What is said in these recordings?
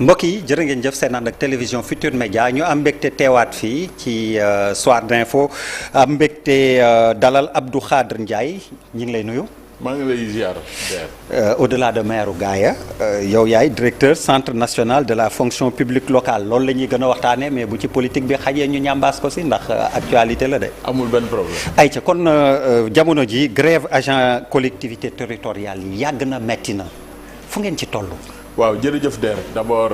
mbokk yi jërë ngeen jëf seen ànd ak télévision Futur Média ñu am mbégte teewaat fii ci soir d'info am mbégte dalal Abdou Khadre Ndiaye ñu ngi lay nuyu. maa ngi lay ziar. au-delà de maire Gaaya yow yaay directeur centre national de la fonction publique locale loolu la ñuy gën a waxtaanee mais bu ci politique bi xajee ñu ñambaas ko si ndax actualité la de. amul benn problème. ayca kon jamono ji grève agent collectivité territoriale yi yàgg na metti na fu ngeen ci toll. waaw jërëjëf Der d'abord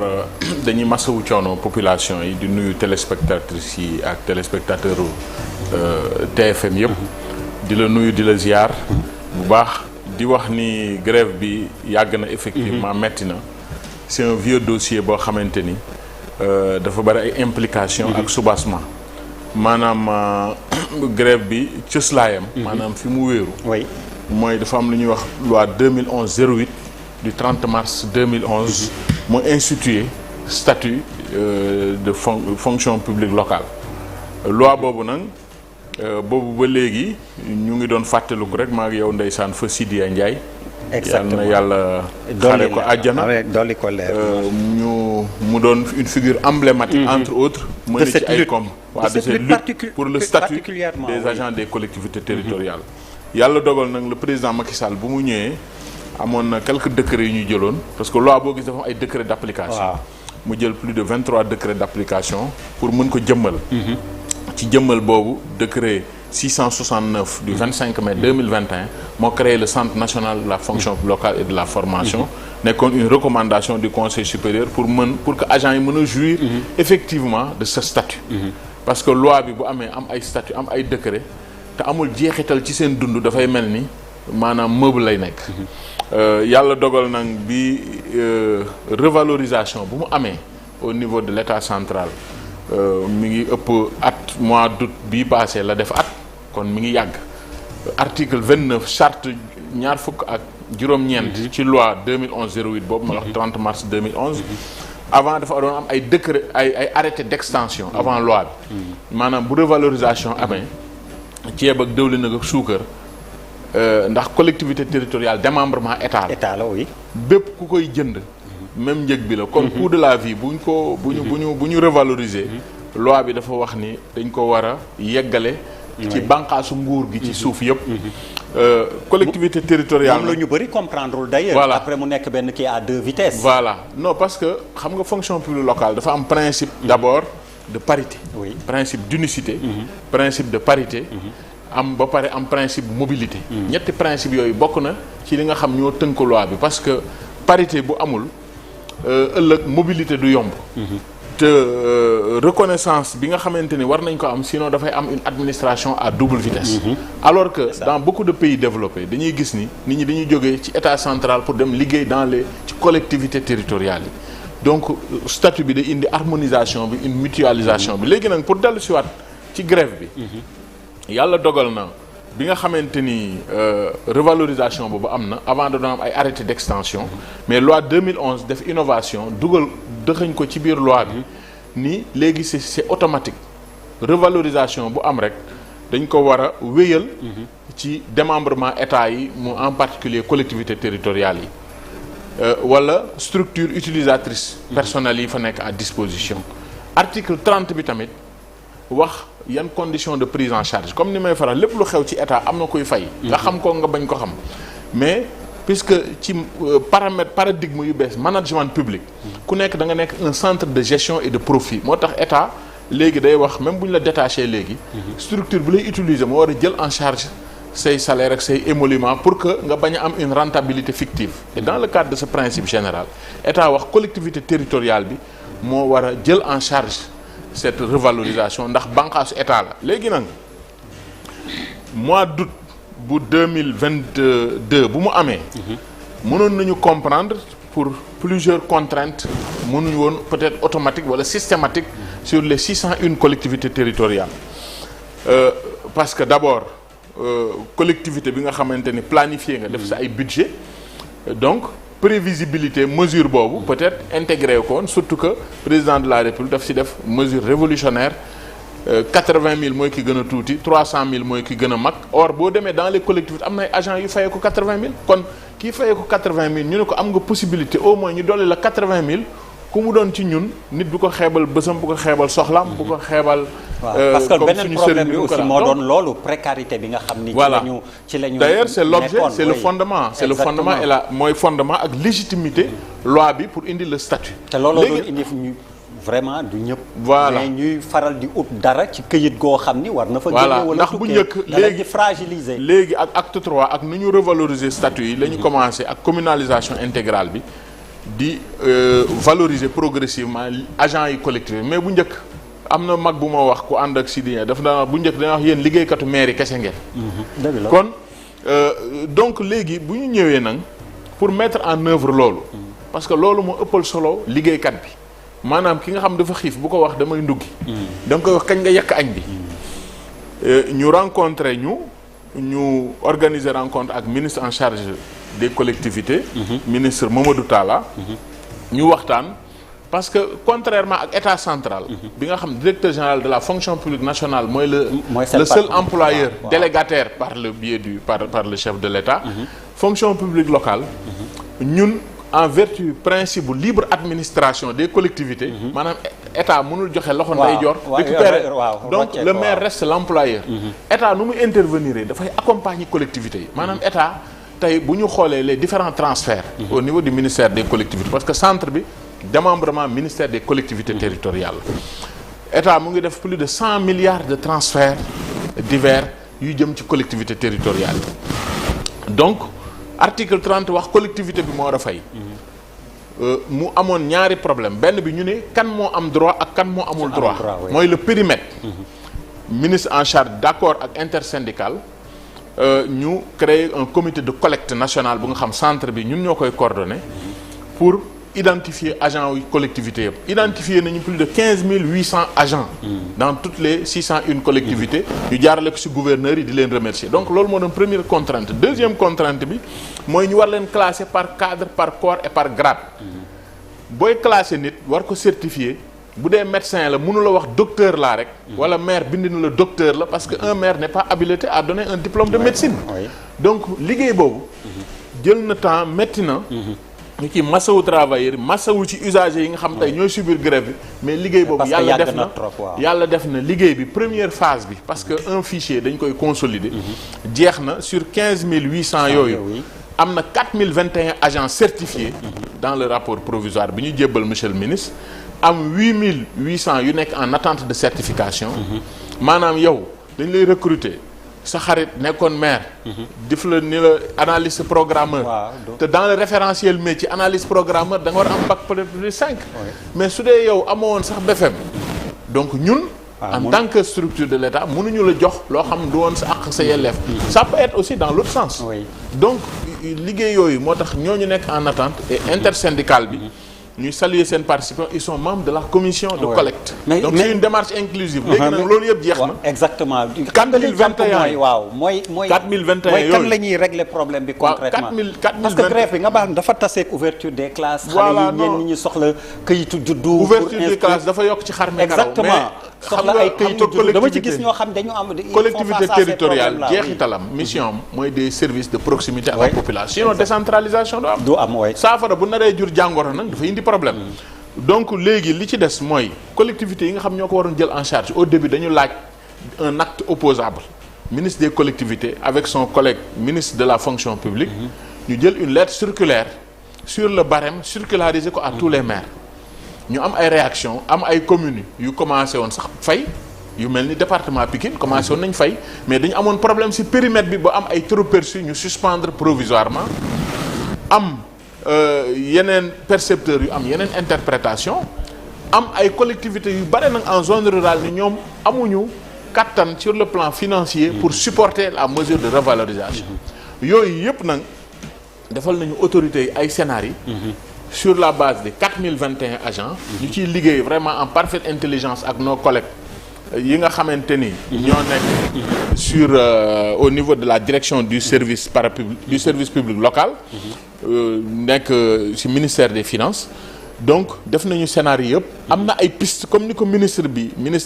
dañuy masawu coono population yi di nuyu téléspectatrices yi ak téléspectateurs TFM yëpp. di la nuyu di la ziar. bu baax di wax ni grève bi yàgg na effectivement metti na c'est un vieux dossier boo xamante ni dafa bari ay implications ak soubassement maanaam grève bi cëslaayam maanaam fi mu wéeru mooy dafa am lu ñuy wax loi 2011-08 du 30 mars 2011 moo institué statut de fonction publique locale loi boobu nag boobu ba léegi ñu ngi doon fàttaliku rek maa ngi yow ndeysaan fa Sidiya Ndiaye. exactement yàlla xare ko àjjana dolli ko leer mu doon une figure emblématique entre autres mën ci ay comme waa de cette lutte pour le statut des agents des collectivités territoriales yàlla dogal nag le président Macky Sall bu mu ñëwee amoon na quelques décrets yu ñu jëloon parce que loi boo gis dafa am ay décrets d'application mu jël plus de 23 décrets d'application pour mën ko jëmmal ci jëmmal boobu décret 669 du 25 mai 2021 moo créé le centre national de la fonction locale et de la formation nekkoon une recommandation du conseil supérieur pour que agents yi mën a jouir effectivement de ce statut parce que loi bi bu amee am ay statut am ay décret te amul jeexital ci seen dund dafay mel ni maanaam meuble lay nekk yàlla dogal nag bi revalorisation bu mu amee au niveau de l'État central mi ngi ëpp at mois d'août bii passé la def at kon mi ngi yàgg article 29 charte ñaar fukk ak juróom-ñeent ci loi 2011-08 boobu ma wax 30 mars 2011 avant dafa doon am ay décret ay arrêté d'extension avant loi bi maanaam bu revalorisation amee ceeb ak dëwlin ak suukar ndax collectivité territoriale démembrement état la oui bépp ku koy jënd même njëg bi la kon coût de la vie bu ñu revaloriser loi bi dafa wax ni dañ ko war a yeggale ci bànqaasu nguur gi ci suuf yëpp collectivité territoriale moom la ñu bëri comprendre d'ailleurs voilà après mu nekk benn kii à deux vitesses voilà non parce que xam nga fonction publique locale dafa am principe d'abord de parité principe d'unicité principe de parité am ba pare am principe mobilité ñetti principe yooyu bokk na ci li nga xam ñoo tënk loi bi parce que parité bu amul ëllëg mobilité du yomb te reconnaissance bi nga xamante ni war nañ ko am sinon dafay am une administration à double vitesse alors que dans beaucoup de pays développés dañuy gis ni nit ñi dañuy jógee ci état central pour dem liggéey ci collectivités territoriales yi donc statut bi day indi harmonisation bi une mutualisation bi léegi nag pour dellu siwaat ci grève bi yàlla dogal na bi nga xamante ni revalorisation boobu am na avant da doon am ay arrêté d'extension mais loi 2011 def innovation dugal dëxëñ ko ci biir loi bi ni léegi c'est automatique revalorisation bu am rek dañ ko war a wéyal ci démembrement état yi mu en particulier collectivités territoriales yi wala structure utilisatrice personnelles yi fa nekk à disposition article 30 bi tamit wax yan conditions de prise en charge comme ni may faral lépp lu xew ci état am na koy fay nga xam ko nga bañ ko xam mais puisque ci paradigme yu bees management public ku nekk da nga nekk un centre de gestion et de profit moo tax état léegi day wax même bu ñu la détaché léegi structure bu lay utiliser moo war a jël en charge say salaire ak say émoluments pour que nga bañ a am une rentabilité fictive et dans le cadre de ce principe général état wax collectivité territoriale bi moo war a jël en charge cette revalorisation ndax bànqaasu état la léegi nag mois d'août bu 2022 bu mu amee mënoon nañu comprendre pour plusieurs contraintes mënuñu woon peut-être automatique wala systématique sur les 601 collectivités territoriales parce que d'abord collectivité bi nga xamante ni planifié nga def sa ay budget donc prévisibilité mesure boobu peut-être intégré ko woon surtout que président de la République daf ci def mesure révolutionnaire 80 000 mooy ki gën a tuuti 300 000 mooy ki gën a mag or boo demee dans les collectivités am na ay agents yu fayee ko 80 000 kon kii fayee ko 80 000 ñu ne ko am nga possibilité au moins ñu dolli la 80 000 ku mu doon ci ñun nit du ko xeebal bësam bu ko xeebal soxlam bu ko xeebal. parce que beneen problème bi aussi moo doon loolu précarité bi nga xam ni. voilà ci lañu d'ailleurs c'est l'objet c'est le fondement. c'est le fondement et la mooy fondement ak légitimité loi bi pour indi le statut. te looloo doon indi ñu vraiment du ñëpp. voilà mais ñuy faral di ut dara ci këyit goo xam ni war na fa. voilà wala ndax bu njëkk léegi fragiliser. léegi ak acte 3 ak nu ñu revaloriser statut yi la ñu commencé ak communalisation intégrale bi di valoriser progressivement agents yi collectivités mais bu njëkk. am na mag bu ma wax ku ànd ak Sidien daf na bu njëkk dañuy wax yéen liggéeykatu maire yi kese ngeen. dëgg la kon donc léegi bu ñu ñëwee nag pour mettre en œuvre loolu. parce que loolu moo ëppal solo liggéeykat bi maanaam ki nga xam dafa xiif bu ko wax damay nduggi. da nga koy wax kañ nga yekk añ bi. ñu rencontrer ñu organiser rencontre ak ministre en charge des collectivités. ministre Mamadou Talla. ñu waxtaan. parce que contrairement ak état central. bi nga xam directeur général de la fonction publique nationale mooy le seul employeur délégataire par le biais par le chef de l'État. fonction publique locale. ñun en vertu principe bu libre administration des collectivités. maanaam état mënul joxe loxo ndeyjoor. récupérer donc le maire reste l'employeur. état nu muy intervenir dafay accompagner collectivités yi maanaam état tey bu ñu xoolee les différents transferts. au niveau du ministère des collectivités parce que centre bi. démembrement ministère des collectivités territoriales état mu ngi def plus de 100 milliards de transferts divers yu jëm ci collectivités territoriales donc article 30 wax collectivité bi moo war a fay mu amoon ñaari problème benn bi ñu ne kan moo am droit ak kan moo amul droit mooy le périmètre ministre en charge d'accord ak intersyndical ñu créer un comité de collecte national bu nga xam centre bi ñun ñoo koy coordonner pour identifier agents yu collectivités yëpp identifier nañu plus de 15 800 agents dans toutes les 601 collectivités ñu jaarale ko ci gouverneurs yi di leen remercier donc loolu moo doon première contrainte deuxième contrainte bi mooy ñu war leen classer par cadre par corps et par grade booy classer nit war ko certifier bu dee médecin la mënu la wax docteur laa rek wala maire bind na la docteur la parce que un maire n'est pas habilité à donner un diplôme de médecine donc liggéey boobu jël na temps métti na ñu ci masawu travailleurs masawu ci usagers yi nga xam tey ñooy subir grève bi mais liggéey boobu yàlla def na liggéey bi première phase bi parce que un fichier dañ koy consolider jeex na sur 15 800 yooyu am na 4021 agents certifiés dans le rapport provisoire bi ñu jébbal monsieur le ministre am 8800 yu nekk en attente de certification maanaam yow dañ lay recruter sa xarit nekkoon maire def la ni la analyste programmeur te dans le référentiel métier analyste programmeur da nga war a am bac plus 5 mais su dee yow amoon sax BFM donc ñun en tant que structure de l'État mënuñu la jox loo xam du woon sa àq sa yelleef ça peut être aussi dans l'autre sens donc liggéey yooyu moo tax ñooñu nekk en attente et intersyndical bi ñuy saluer seen participants ils sont membres de la commission de collecte donc c'est une démarche inclusive léegi nag loolu yëpp jeex na exactement 4021 mooy 4021 mooy kan la ñuy régler problème bi concrètement parce que grève bi nga baax dafa taseeg ouverture des classes xale yi ñenn ñi soxla këyitu juddu ouverture des classes dafa yokk ci xar mi exactement soxla ay këyitu juddu dama ci gis ñoo xam dañu am collectivité territoriale jeexitalam mission mooy des services de proximité à la population sinon décentralisation du am saafara bu naree jur jàngoro nag dafa indi problème donc léegi li ci des mooy collectivités yi nga xam ñoo ko waroon jël en charge au début dañu laaj un acte opposable ministre des collectivités avec son collègue ministre de la fonction publique ñu jël une lettre circulaire sur le barème circulariser ko à tous les maires ñu am ay réactions am ay communes yu commencé woon sax fay yu mel ni département Pikine commencé woon nañ fay mais dañu amoon problème ci périmètre bi ba am ay trop perçus ñu suspendre provisoirement am yeneen percepteurs yu am yeneen interprétation am ay collectivités yu bare nag en zone rurale ni ñoom amuñu kattan sur le plan financier pour supporter la mesure de revalorisation yooyu yëpp nag defal nañu autorités yi ay scénarios sur la base de 4021 agents ñu ciy liggéey vraiment en parfaite intelligence ak nos collègues yi nga xamante ni ñoo nekk sur au niveau de la direction du service du service public local nekk ci ministère des finances donc def nañu scénario yëpp am na ay pistes comme ni ko ministre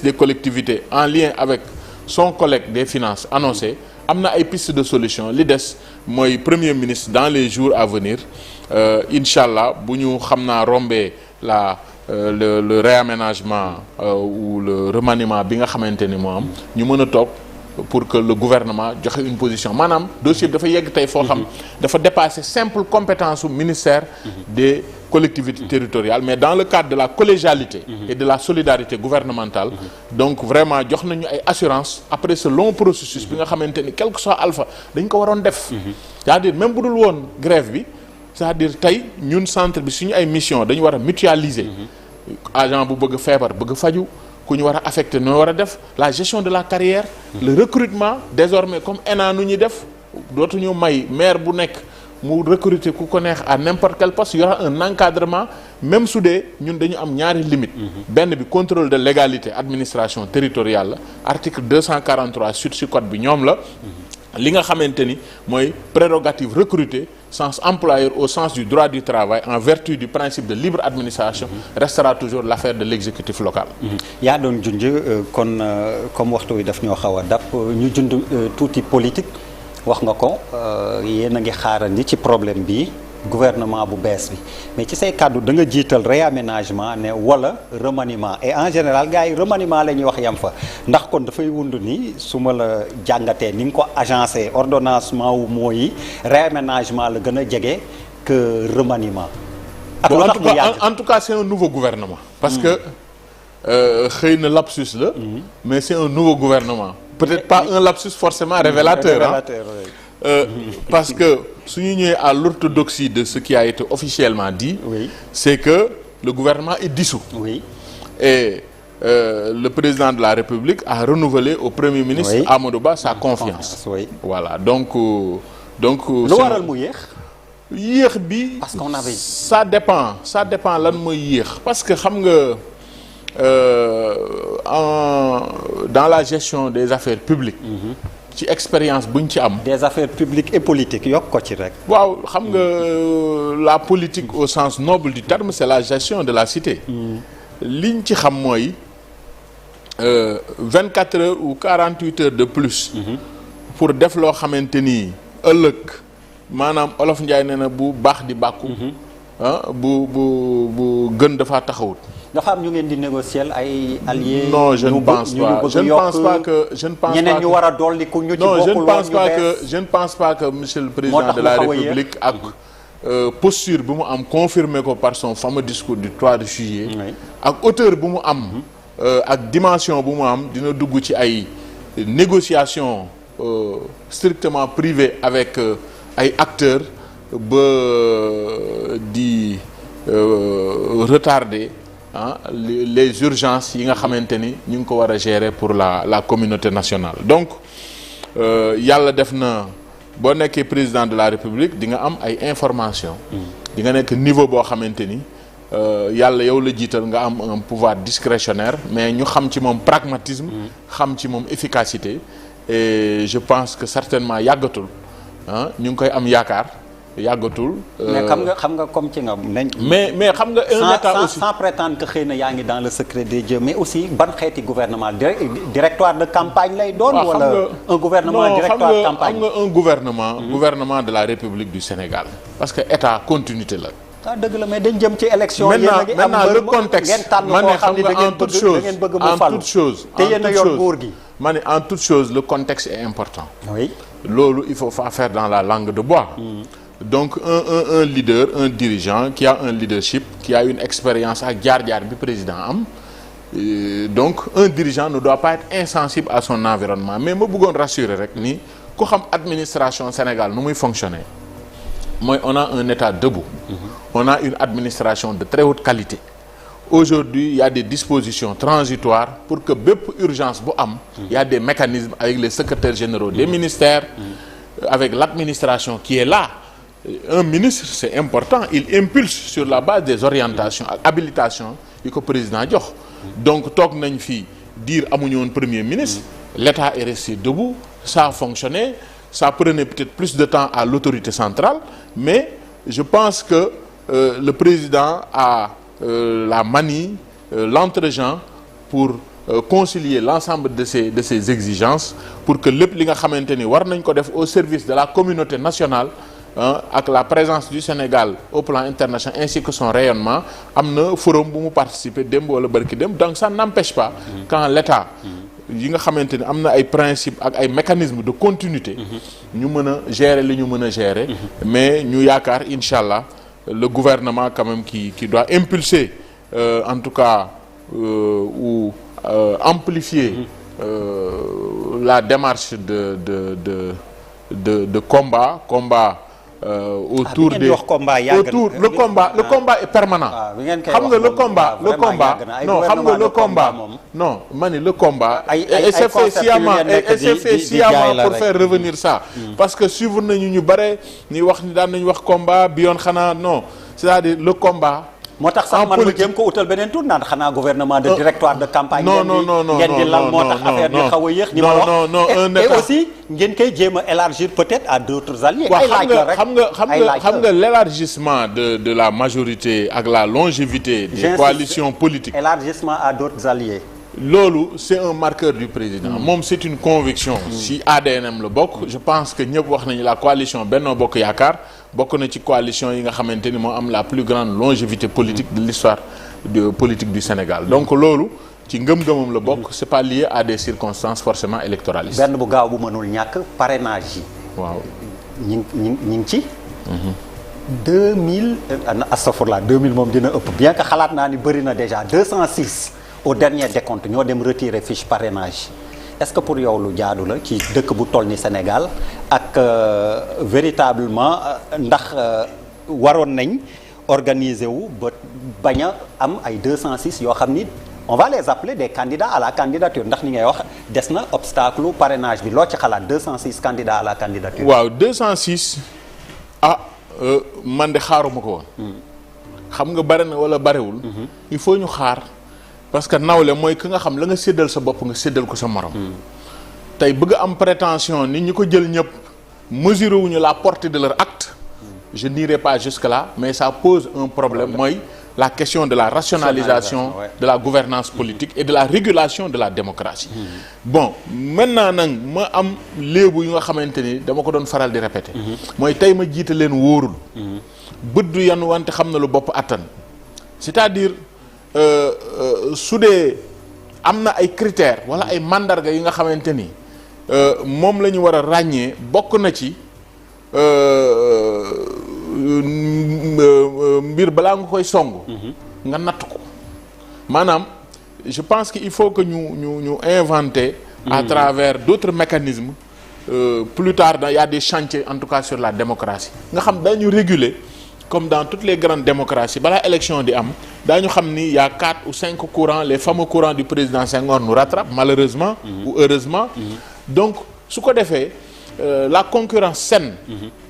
des collectivités en lien avec son collègue des finances annoncé am na ay pistes de solution li des mooy premier ministre dans les jours à venir incha allah bu ñu xam naa rombee la le réaménagement ou le remaniement bi nga xamante ni moo am ñu mën a toog pour que le gouvernement joxe une position maanaam dossier bi dafa yegg tey foo xam dafa dépasser simple compétence au ministère des collectivités territoriales mais dans le cadre de la collégialité et de la solidarité gouvernementale donc vraiment jox nañu ay assurance après ce long processus bi nga xamante ni quel que soit alpha dañ ko waroon def c'est-à-dire même bu dul woon grève bi c'est-à-dire tey ñun centre bi suñu ay mission dañu war a mutualiser agent bu bëgg feebar bëgg faju ku ñu war a affecté noo war a def la gestion de la carrière le recrutement désormais comme ENA nu ñuy def dootuñu may maire bu nekk mu recruter ku ko neex à n'importe quel poste il y aura un encadrement même su dee ñun dañu am ñaari limite benn bi contrôle de légalité administration territoriale la article 243 ci code bi ñoom la li nga xamante ni mooy prérogative recruter sens employeur au sens du droit du travail en vertu du principe de libre administration restera toujours l'affaire de l'exécutif local. yaa doon junj kon comme waxtu wi daf ñoo xaw a dab ñu junj tuuti politique wax nga ko yéen a ngi xaarandi ci problème bi gouvernement bu bees bi mais ci say kàddu da nga jiital réaménagement ne wala remaniement et en général gars yi remaniement la ñuy wax yam fa ndax kon dafay wund ni su ma la jàngatee ni nga ko agencé ordonnancement wu mooy réaménagement la gën a jege que remaniement. ak lu tax mu yàgg en tout cas c'est un nouveau gouvernement. parce que xëy na lapsus la. mais c'est un nouveau gouvernement. peut-être pas un lapsus forcément révélateur. Parce que su ñu ñëwee à l'orthodoxie de ce qui a été officiellement dit c'est que le gouvernement est dissous et le président de la République a renouvelé au Premier ministre Amadou Ba sa confiance voilà donc lu waral mu yéex bi parce qu'on avait ça dépend lan mooy yéex parce que xam nga dans la gestion des affaires publiques ci expérience buñ ci am. des affaires publiques et politiques yokk ko ci rek. waaw xam nga la politique au sens noble du terme c'est la gestion de la cité. liñ ci xam mooy 24 heures ou 48 heures de plus. pour def loo xamante ni ëllëg maanaam olof Njaay nee na bu baax di bàkku. bu gën dafa taxawut. dafa am ñu ngeen di négocier ay alliés. non je ne pense pas que ñeneen ñu war a dolli ku ñu ci bokkul woon je ne pense pas que monsieur le président de la République ak posture bu mu am confirmé ko par son fameux discours du 3 de juillet ak hauteur bu mu am ak dimension bu mu am dina dugg ci ay négociations strictement privées avec ay acteurs ba di retarder les urgences yi nga xamante ni ñu ngi ko war a gérer pour la communauté nationale donc yàlla def na boo nekkee président de la République di nga am ay informations. di nga nekk niveau boo xamante ni yàlla yow la jiital nga am un pouvoir discrétionnaire mais ñu xam ci moom pragmatisme. xam ci moom efficacité et je pense que certainement yàggatul ñu ngi koy am yaakaar. yàggatul. mais xam nga comme ci nga nañ. mais xam nga un état aussi sans prétendre que xëy na yaa ngi dans le secret des dieux mais aussi ban xeeti gouvernement directoire de campagne lay doon. wala un gouvernement directoire de campagne. xam nga un gouvernement de la République du Sénégal. parce que état continuité la. dëgg la mais dañ jëm ci élection. maintenant le contexte ngeen tànn koo xam ne da ngeen bëgg mu falu te yéen a yor nguur gi. ma ne en toute chose le contexte est important. oui loolu il faut pas faire dans la langue de bois. donc un leader un dirigeant qui a un leadership qui a une expérience ak jaar-jaar bi président am donc un dirigeant ne doit pas être insensible à son environnement mais ma bëggoon rassurer rek ni ku xam administration Sénégal nu muy fonctionner mooy on a un état debout. on a une administration de très haute qualité. aujourd'hui il y a des dispositions transitoires pour que bépp urgence bu am. il y a des mécanismes avec les secrétaires généraux des ministères. avec l'administration qui est là. un ministre c'est important il impulse sur la base des orientations ak habilitation yi ko président jox donc toog nañ fi dire amuñu woon premier ministre l'État est resté debout ça a fonctionné ça prenait peut-être plus de temps à l'autorité centrale mais je pense que le président a la manie l'entre-gens pour concilier l'ensemble de ces exigences pour que lépp li nga xamante ni war nañ ko def au service de la communauté nationale ak la présence du Sénégal au plan international ainsi que son rayonnement am na forum bu mu participer démb wala barki démb donc ça n'empêche pas quand l'État yi nga xamante ni am na ay principes ak ay mécanismes de continuité ñu mën a gérer li ñu mën a gérer mais ñu yaakaar incha allah le gouvernement quand même qui doit impulser en tout cas ou amplifier la démarche de combat autour des autour le combat est permanent. xam nga le combat non xam nga le combat non ma ni le combat et c'est fait sciemment pour faire revenir ça parce que suivre nañu ñu bare ni wax ni daan nañu wax combat bi yoon xanaa non c'est-à-dire le combat. moo tax sax man ma jéem ko utal beneen tour naan xanaa gouvernement de directoire de campagne. non ngeen di lal moo tax affaire bi xaw a yéex. ni ma wax et aussi ngeen koy jéem a élargir peut-être à d'autres alliés. ay laaj la rek xam nga l'élargissement de la majorité ak la longévité des coalitions politiques. élargissement à d'autres alliés. loolu c'est un marqueur du président. moom c'est une conviction. si ADNM la bokk. je pense que ñëpp wax nañu la coalition Benno Bokk Yaakaar. bokk na ci coalition yi nga xamante ni moo am la plus grande longévité politique de l'histoire politique du Sénégal donc loolu ci ngëm-ngëmam la bokk c'est pas lié à des circonstances forcément électoralistes. benn bu gaaw bu mënul ñàkk parrainage yi. waaw ñi ngi ci. 2000 astafurlah 2000 moom dina ëpp bien que xalaat naa ni bëri na déjà 206 au dernier décompte ñoo dem retirer fiche parrainage. est-ce que pour yow lu jaadu la ci dëkk bu toll ni Sénégal ak véritablement ndax waroon nañ organiser wu ba bañ a am ay 206 yoo xam ni on va les appeler des candidats à la candidature ndax ni ngay wax des na obstacle parrainage bi loo ci xalaat 206 candidats à la candidature. waaw 206 man de xaaruma ko woon. xam nga bari na wala bariwul. il faut ñu xaar. parce que nawle mooy ki nga xam la nga séddal sa bopp nga séddal ko sa morom. tey bëgg am prétention nit ñi ko jël ñëpp mesurer wuñu la portée de leur acte. je n'irai pas jusque là mais ça pose un problème mooy la question de la rationalisation de la gouvernance politique et de la régulation de la démocratie. bon maintenant nag ma am léebu yu nga xamante ni dama ko doon faral di répéter. mooy tey ma jiite leen wóorul. bët du yan wante xam na lu bopp attan c'est-à-dire. su dee am na ay critères wala ay mandarga yi nga xamante ni moom la ñu war a ràññee bokk na ci mbir balaa nga koy song. nga natt ko maanaam je pense que il faut que ñu inventer. à travers d'autres mécanismes plus tard il y a des chantiers en tout cas sur la démocratie nga xam dañu réguler. comme dans toutes les grandes démocraties balaa élection di am daañu xam ni y a 4 ou 5 courants les fameux courants du président Senghor nous rattrapent malheureusement ou heureusement donc su ko defee la concurrence saine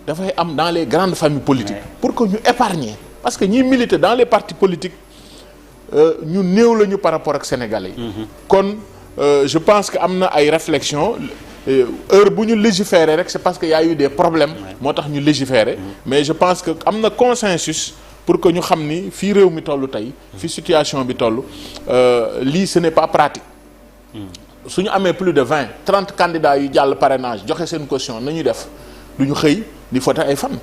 dafay am dans les grandes familles politiques pour que ñu épargner parce que ñiy militer dans les partis politiques ñu néew la ñu par rapport ak sénégalais yi kon je pense que am na ay réflexions heure bu ñu légiférer rek c'est parce que y a eu des problèmes moo tax ñu légiférer mais je pense que am na consensus pour que ñu xam ni fii réew mi toll tey fii situation bi toll lii ce n'est pas pratique su ñu amee plus de 30 candidats yu jàll parrainage joxe seen caution nañu def du ñu xëy di voter ay fan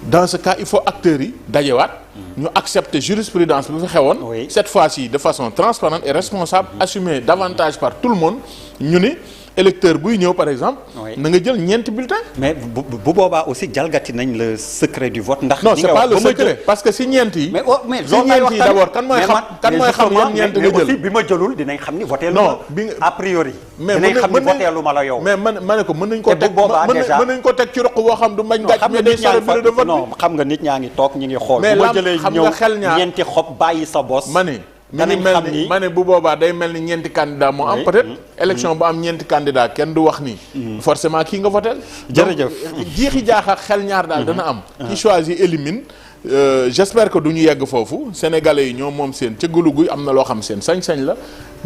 dans ce cas il faut acteurs yi dajewaat ñu accepter jurisprudence bi fi xewoon cette fois-ci de façon transparente et responsable assumée davantage par tout le monde ñu ni électeur buy ñëw par exemple. na nga jël ñeenti bulletins. mais bu boobaa aussi jalgati nañ le secret du vote. ndax non c'est pas le secret parce que si ñeent yi. mais si ñeent yi d'abord kan mooy xam yan ñeent nga jël mais aussi bi ma jëlul dinañ xam ni voté lu ma. a priori. dinañ xam ni voté lu ma la yow. mais ma ne ko mën nañ ko teg mën nañ ko teg ci roq boo xam du mañ gàcc mais day sore bureau de vote. non xam nga nit ñaa ngi toog ñi ngi xool. mais bu ma jëlee xam nga xel ñaar ñeenti xob bàyyi sa bos. mi ngi mel ni ma ne bu boobaa day mel ni ñeenti candidat moo am peut-être élection bu am ñeenti candidat kenn du wax ni forcément kii nga votel jërëjëf jiixi jaax ak xel ñaar daal dana am qui choisit élimine j'espère que du ñu yegg foofu sénégalais yi ñoom moom seen cëggalu guy am na loo xam seen sañ-sañ la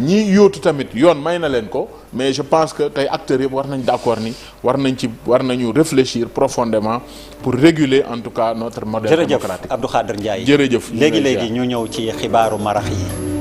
ñi yóotu tamit yoon may na leen ko mais je pense que tey acteurs yëpp war nañ d'accord ni war nañu réfléchir profondément pour réguler en tout cas notre modèle démocratique. jërëjëf Abdou Khadre Ndiaye jërëjëf léegi ñu ñëw ci xibaaru marax yi.